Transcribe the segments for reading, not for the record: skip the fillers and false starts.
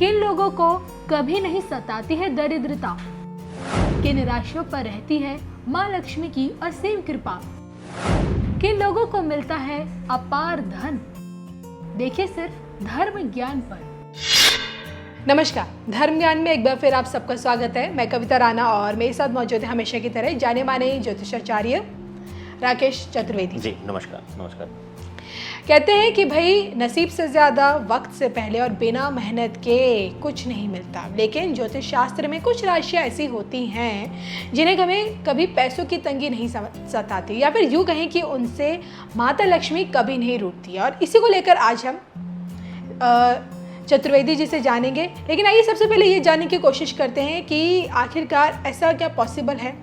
किन लोगों को कभी नहीं सताती है दरिद्रता? किन राशियों पर रहती है माँ लक्ष्मी की असीम कृपा? किन लोगों को मिलता है अपार धन? देखिए सिर्फ धर्म ज्ञान पर। नमस्कार, धर्म ज्ञान में एक बार फिर आप सबका स्वागत है। मैं कविता राणा और मेरे साथ मौजूद है हमेशा की तरह जाने माने ज्योतिषाचार्य राकेश चतुर्वेदी जी। नमस्कार। नमस्कार। कहते हैं कि भाई नसीब से ज़्यादा वक्त से पहले और बिना मेहनत के कुछ नहीं मिलता, लेकिन ज्योतिष शास्त्र में कुछ राशियाँ ऐसी होती हैं जिन्हें कभी पैसों की तंगी नहीं सताती, या फिर यूँ कहें कि उनसे माता लक्ष्मी कभी नहीं रूठती। और इसी को लेकर आज हम चतुर्वेदी जी से जानेंगे। लेकिन आइए सबसे पहले ये जानने की कोशिश करते हैं कि आखिरकार ऐसा क्या पॉसिबल है।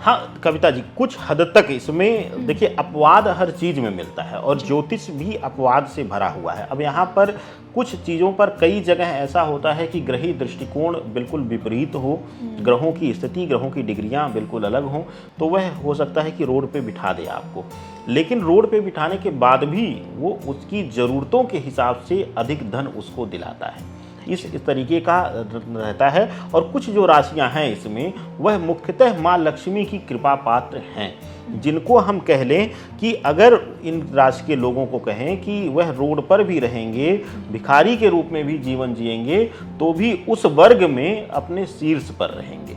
हाँ कविता जी, कुछ हद तक इसमें देखिए अपवाद हर चीज में मिलता है और ज्योतिष भी अपवाद से भरा हुआ है। अब यहाँ पर कुछ चीज़ों पर कई जगह ऐसा होता है कि ग्रही दृष्टिकोण बिल्कुल विपरीत हो, ग्रहों की स्थिति, ग्रहों की डिग्रियाँ बिल्कुल अलग हों, तो वह हो सकता है कि रोड पे बिठा दे आपको, लेकिन रोड पे बिठाने के बाद भी वो उसकी ज़रूरतों के हिसाब से अधिक धन उसको दिलाता है। इस तरीके का रहता है। और कुछ जो राशियां हैं इसमें वह मुख्यतः माँ लक्ष्मी की कृपा पात्र हैं, जिनको हम कह लें कि अगर इन राशि के लोगों को कहें कि वह रोड पर भी रहेंगे, भिखारी के रूप में भी जीवन जिएंगे, तो भी उस वर्ग में अपने शीर्ष पर रहेंगे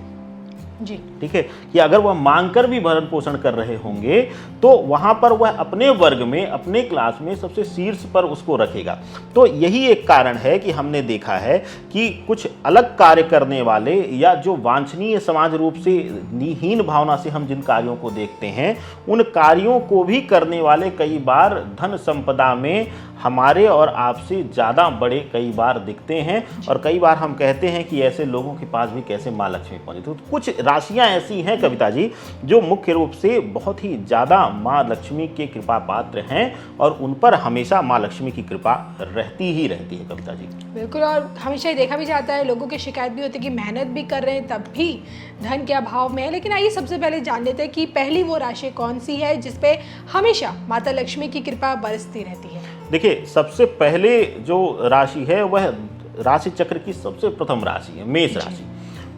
जी। ठीक है, कि अगर वह मांगकर भी भरण पोषण कर रहे होंगे तो वहां पर वह अपने वर्ग में, अपने क्लास में सबसे शीर्ष पर उसको रखेगा। तो यही एक कारण है कि हमने देखा है कि कुछ अलग कार्य करने वाले या जो वांछनीय समाज रूप से हीन भावना से हम जिन कार्यों को देखते हैं, उन कार्यों को भी करने वाले कई बार धन संपदा में हमारे और आपसे ज़्यादा बड़े कई बार दिखते हैं। और कई बार हम कहते हैं कि ऐसे लोगों के पास भी कैसे माँ लक्ष्मी पहुँची। तो कुछ राशियां ऐसी हैं कविता जी जो मुख्य रूप से बहुत ही ज़्यादा माँ लक्ष्मी के कृपा पात्र हैं और उन पर हमेशा माँ लक्ष्मी की कृपा रहती ही रहती है कविता जी। बिल्कुल। और हमेशा ये देखा भी जाता है, लोगों की शिकायत भी होती है कि मेहनत भी कर रहे हैं तब भी धन के अभाव में है। लेकिन आइए सबसे पहले जान लेते हैं कि पहली वो राशि कौन सी है जिसपे हमेशा माता लक्ष्मी की कृपा बरसती रहती है। देखिए, सबसे पहले जो राशि है वह राशि चक्र की सबसे प्रथम राशि है मेष राशि।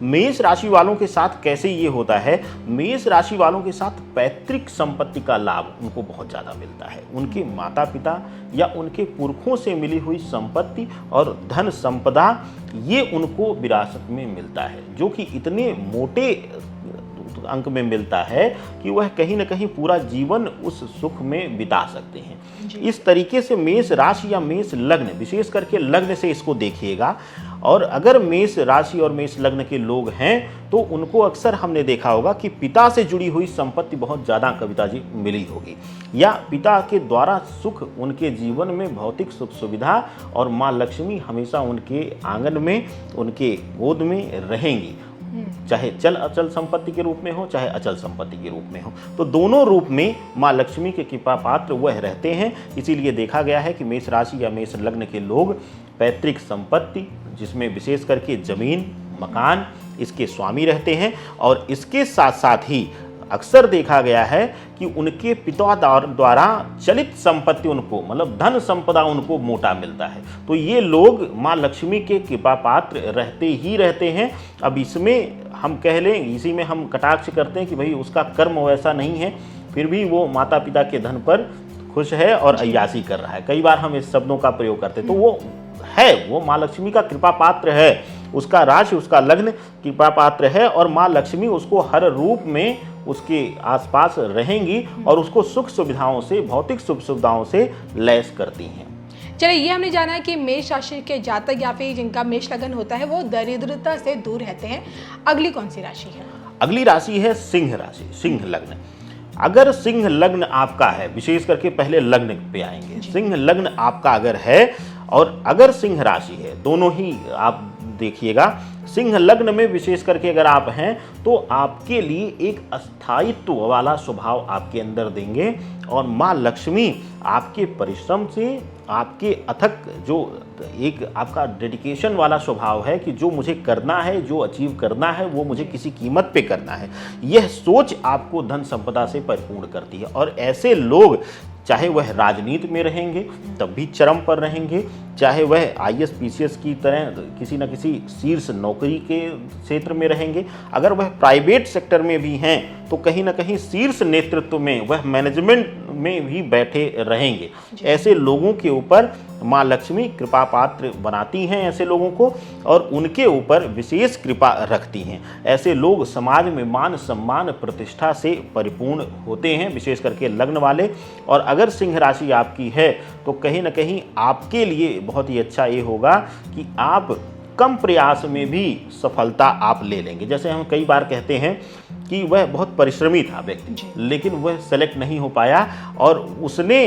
मेष राशि वालों के साथ कैसे ये होता है, मेष राशि वालों के साथ पैतृक संपत्ति का लाभ उनको बहुत ज़्यादा मिलता है। उनके माता पिता या उनके पुरखों से मिली हुई संपत्ति और धन संपदा ये उनको विरासत में मिलता है, जो कि इतने मोटे अंक में मिलता है कि वह कहीं ना कहीं पूरा जीवन उस सुख में बिता सकते हैं। इस तरीके से मेष राशि या मेष लग्न, विशेष करके लग्न से इसको देखिएगा। और अगर मेष राशि और मेष लग्न के लोग हैं तो उनको अक्सर हमने देखा होगा कि पिता से जुड़ी हुई संपत्ति बहुत ज़्यादा कविता जी मिली होगी, या पिता के द्वारा सुख उनके जीवन में भौतिक सुख सुविधा और माँ लक्ष्मी हमेशा उनके आंगन में, उनके गोद में रहेंगी, चाहे चल अचल संपत्ति के रूप में हो चाहे अचल संपत्ति के रूप में हो। तो दोनों रूप में माँ लक्ष्मी के कृपा पात्र वह रहते हैं। इसीलिए देखा गया है कि मेष राशि या मेष लग्न के लोग पैतृक संपत्ति, जिसमें विशेष करके जमीन, मकान, इसके स्वामी रहते हैं। और इसके साथ साथ ही अक्सर देखा गया है कि उनके पिता द्वारा चलित संपत्ति उनको, मतलब धन संपदा उनको मोटा मिलता है। तो ये लोग माँ लक्ष्मी के कृपा पात्र रहते ही रहते हैं। अब इसमें हम कह लें, इसी में हम कटाक्ष करते हैं कि भाई उसका कर्म वैसा नहीं है, फिर भी वो माता पिता के धन पर खुश है और अय्यासी कर रहा है। कई बार हम इस शब्दों का प्रयोग करते हैं, तो वो है, वो माँ लक्ष्मी का कृपा पात्र है, उसका राशि, उसका लग्न कृपा पात्र है और माँ लक्ष्मी उसको हर रूप में उसके आसपास रहेंगी और उसको सुख सुविधाओं से, भौतिक सुख सुविधाओं से लैस करती हैं। चलिए, ये हमने जाना है कि मेष राशि के जातक या फिर जिनका मेष लग्न होता है वो दरिद्रता से दूर रहते हैं। अगली कौन सी राशि है? अगली राशि है सिंह राशि, सिंह लग्न। अगर सिंह लग्न आपका है, विशेष करके पहले लग्न पे आएंगे, सिंह लग्न आपका अगर है और अगर सिंह राशि है, दोनों ही आप देखिएगा। सिंह लग्न में विशेष करके अगर आप हैं तो आपके लिए एक अस्थायित्व वाला स्वभाव आपके अंदर देंगे और माँ लक्ष्मी आपके परिश्रम से, आपके अथक जो एक आपका डेडिकेशन वाला स्वभाव है कि जो मुझे करना है, जो अचीव करना है, वो मुझे किसी कीमत पे करना है, यह सोच आपको धन संपदा से परिपूर्ण करती है। और ऐसे लोग चाहे वह राजनीति में रहेंगे तब भी चरम पर रहेंगे, चाहे वह IAS PCS की तरह किसी न किसी शीर्ष नौकरी के क्षेत्र में रहेंगे, अगर वह प्राइवेट सेक्टर में भी हैं तो कहीं ना कहीं शीर्ष नेतृत्व में वह मैनेजमेंट में भी बैठे रहेंगे। ऐसे लोगों के ऊपर माँ लक्ष्मी कृपा पात्र बनाती हैं ऐसे लोगों को, और उनके ऊपर विशेष कृपा रखती हैं। ऐसे लोग समाज में मान सम्मान प्रतिष्ठा से परिपूर्ण होते हैं, विशेष करके लग्न वाले। और अगर सिंह राशि आपकी है तो कहीं ना कहीं आपके लिए बहुत ही अच्छा ये होगा कि आप कम प्रयास में भी सफलता आप ले लेंगे। जैसे हम कई बार कहते हैं कि वह बहुत परिश्रमी था व्यक्ति, लेकिन वह सेलेक्ट नहीं हो पाया, और उसने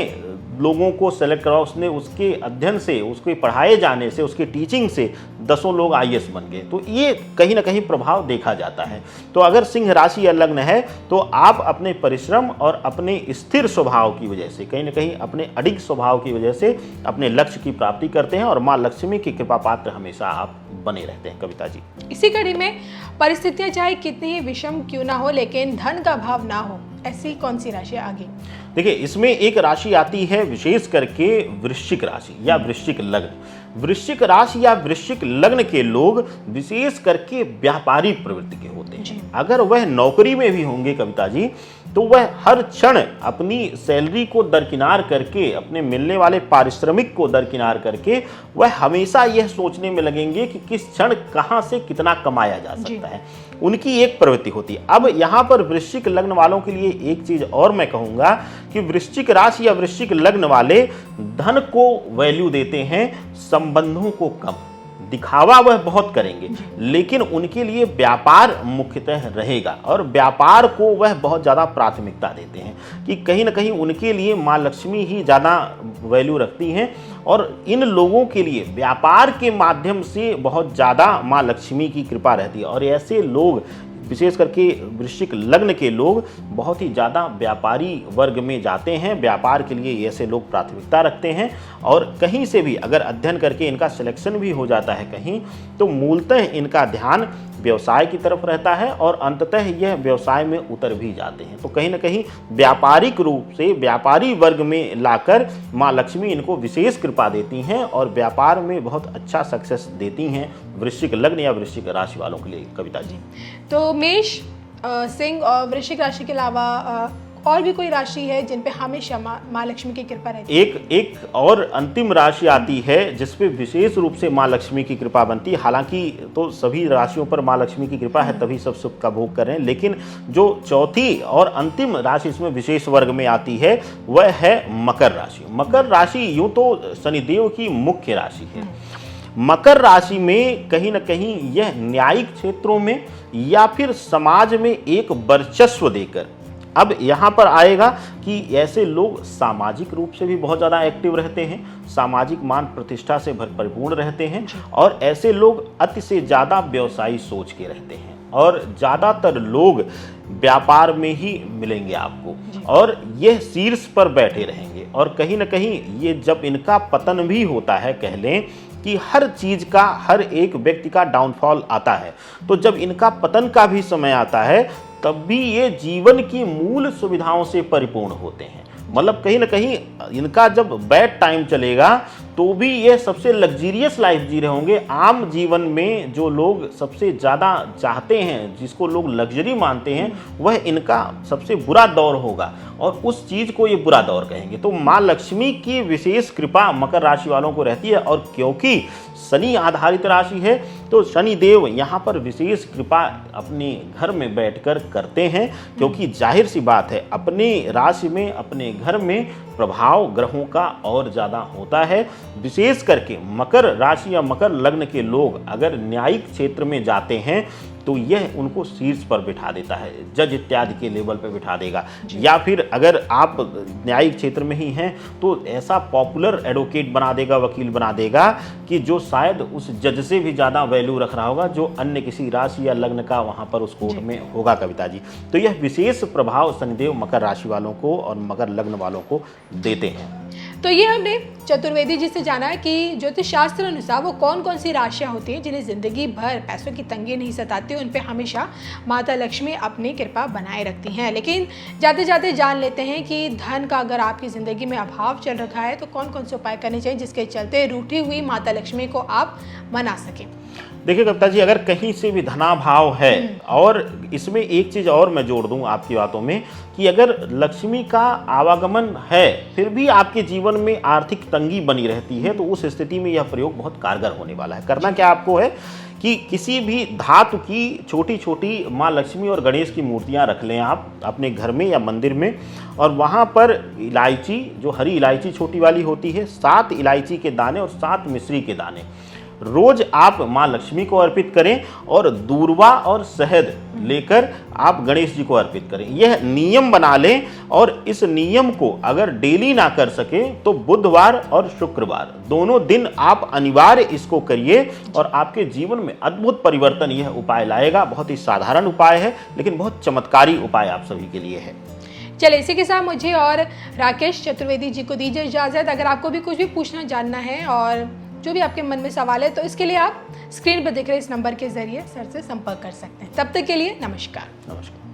लोगों को सेलेक्ट करा, उसने उसके अध्ययन से, उसके पढ़ाए जाने से, उसके टीचिंग से 10 लोग IAS बन गए। तो ये कहीं ना कहीं प्रभाव देखा जाता है। तो अगर सिंह राशि या लग्न है तो आप अपने परिश्रम और अपने स्थिर स्वभाव की वजह से, कहीं ना कहीं अपने अडिग स्वभाव की वजह से अपने लक्ष्य की प्राप्ति करते हैं, और माँ लक्ष्मी की कृपा पात्र हमेशा आप बने रहते हैं। कविता जी, इसी कड़ी में परिस्थितियां चाहे कितनी ही विषम क्यों ना हो, लेकिन धन का अभाव ना हो, ऐसी कौन सी राशि आगे? देखिए, इसमें एक राशि आती है विशेष करके वृश्चिक राशि या वृश्चिक लग्न। वृश्चिक राशि या वृश्चिक लग्न के लोग विशेष करके व्यापारी प्रवृत्ति के होते हैं। अगर वह नौकरी में भी होंगे कविता जी, तो वह हर क्षण अपनी सैलरी को दरकिनार करके, अपने मिलने वाले पारिश्रमिक को दरकिनार करके वह हमेशा यह सोचने में लगेंगे कि किस क्षण कहाँ से कितना कमाया जा सकता है। उनकी एक प्रवृत्ति होती है। अब यहाँ पर वृश्चिक लग्न वालों के लिए एक चीज और मैं कहूँगा कि वृश्चिक राशि या वृश्चिक लग्न वाले धन को वैल्यू देते हैं, संबंधों को कम। दिखावा वह बहुत करेंगे, लेकिन उनके लिए व्यापार मुख्यतः रहेगा, और व्यापार को वह बहुत ज़्यादा प्राथमिकता देते हैं कि कहीं ना कहीं उनके लिए माँ लक्ष्मी ही ज़्यादा वैल्यू रखती हैं, और इन लोगों के लिए व्यापार के माध्यम से बहुत ज़्यादा माँ लक्ष्मी की कृपा रहती है। और ऐसे लोग, विशेष करके वृश्चिक लग्न के लोग, बहुत ही ज़्यादा व्यापारी वर्ग में जाते हैं। व्यापार के लिए ऐसे लोग प्राथमिकता रखते हैं, और कहीं से भी अगर अध्ययन करके इनका सिलेक्शन भी हो जाता है कहीं, तो मूलतः इनका ध्यान व्यवसाय की तरफ रहता है, और अंततः यह व्यवसाय में उतर भी जाते हैं। तो कहीं ना कहीं व्यापारिक रूप से व्यापारी वर्ग में लाकर माँ लक्ष्मी इनको विशेष कृपा देती हैं, और व्यापार में बहुत अच्छा सक्सेस देती हैं वृश्चिक लग्न या वृश्चिक राशि वालों के लिए। कविता जी, तो मेष, सिंह और वृश्चिक राशि के अलावा और भी कोई राशि है जिन पे हमेशा माँ लक्ष्मी की कृपा रहती है? एक और अंतिम राशि आती है जिसपे विशेष रूप से माँ लक्ष्मी की कृपा बनती है। हालांकि तो सभी राशियों पर माँ लक्ष्मी की कृपा है, तभी सब सुख का भोग कर रहे हैं, लेकिन जो चौथी और अंतिम राशि इसमें विशेष वर्ग में आती है वह है मकर राशि। मकर राशि यूं तो शनिदेव की मुख्य राशि है। मकर राशि में कहीं ना कहीं यह न्यायिक क्षेत्रों में या फिर समाज में एक वर्चस्व देकर, अब यहाँ पर आएगा कि ऐसे लोग सामाजिक रूप से भी बहुत ज़्यादा एक्टिव रहते हैं, सामाजिक मान प्रतिष्ठा से परिपूर्ण रहते हैं, और ऐसे लोग अति से ज़्यादा व्यवसायी सोच के रहते हैं, और ज़्यादातर लोग व्यापार में ही मिलेंगे आपको, और यह शीर्ष पर बैठे रहेंगे। और कहीं ना कहीं ये जब इनका पतन भी होता है, कह लें कि हर चीज़ का, हर एक व्यक्ति का डाउनफॉल आता है, तो जब इनका पतन का भी समय आता है तब भी ये जीवन की मूल सुविधाओं से परिपूर्ण होते हैं। मतलब कहीं ना कहीं इनका जब बैड टाइम चलेगा तो भी ये सबसे लग्जीरियस लाइफ जी रहे होंगे। आम जीवन में जो लोग सबसे ज़्यादा चाहते हैं, जिसको लोग लग्जरी मानते हैं, वह इनका सबसे बुरा दौर होगा, और उस चीज़ को ये बुरा दौर कहेंगे। तो माँ लक्ष्मी की विशेष कृपा मकर राशि वालों को रहती है, और क्योंकि शनि आधारित राशि है तो शनि देव यहाँ पर विशेष कृपा अपने घर में बैठकर करते हैं, क्योंकि जाहिर सी बात है अपने राशि में, अपने घर में प्रभाव ग्रहों का और ज़्यादा होता है। विशेष करके मकर राशि या मकर लग्न के लोग अगर न्यायिक क्षेत्र में जाते हैं तो यह उनको शीर्ष पर बिठा देता है, जज इत्यादि के लेवल पर बिठा देगा। या फिर अगर आप न्यायिक क्षेत्र में ही हैं तो ऐसा पॉपुलर एडवोकेट बना देगा, वकील बना देगा कि जो शायद उस जज से भी ज़्यादा वैल्यू रख रहा होगा जो अन्य किसी राशि या लग्न का वहाँ पर उस कोर्ट में होगा। कविता जी, तो यह विशेष प्रभाव शनिदेव मकर राशि वालों को और मकर लग्न वालों को देते हैं। तो ये हमने चतुर्वेदी जी से जाना कि ज्योतिष शास्त्र अनुसार वो कौन कौन सी राशियाँ होती हैं जिन्हें ज़िंदगी भर पैसों की तंगी नहीं सताती, उन पे हमेशा माता लक्ष्मी अपनी कृपा बनाए रखती हैं। लेकिन जाते जाते जान लेते हैं कि धन का अगर आपकी ज़िंदगी में अभाव चल रखा है तो कौन कौन से उपाय करने चाहिए जिसके चलते रूठी हुई माता लक्ष्मी को आप मना सकें। देखिए कविता जी, अगर कहीं से भी धनाभाव है, और इसमें एक चीज और मैं जोड़ दूं आपकी बातों में कि अगर लक्ष्मी का आवागमन है फिर भी आपके जीवन में आर्थिक तंगी बनी रहती है, तो उस स्थिति में यह प्रयोग बहुत कारगर होने वाला है। करना क्या आपको है कि किसी भी धातु की छोटी छोटी माँ लक्ष्मी और गणेश की मूर्तियाँ रख लें आप अपने घर में या मंदिर में, और वहाँ पर इलायची, जो हरी इलायची छोटी वाली होती है, 7 इलायची के दाने और 7 मिश्री के दाने रोज आप माँ लक्ष्मी को अर्पित करें, और दूर्वा और शहद लेकर आप गणेश जी को अर्पित करें। यह नियम बना लें, और इस नियम को अगर डेली ना कर सके तो बुधवार और शुक्रवार दोनों दिन आप अनिवार्य इसको करिए, और आपके जीवन में अद्भुत परिवर्तन यह उपाय लाएगा। बहुत ही साधारण उपाय है लेकिन बहुत चमत्कारी उपाय आप सभी के लिए है। चलिए, इसी के साथ मुझे और राकेश चतुर्वेदी जी को दीजिए इजाज़त। अगर आपको भी कुछ भी पूछना जानना है और जो भी आपके मन में सवाल है तो इसके लिए आप स्क्रीन पर दिख रहे इस नंबर के जरिए सर से संपर्क कर सकते हैं। तब तक के लिए नमस्कार। नमस्कार।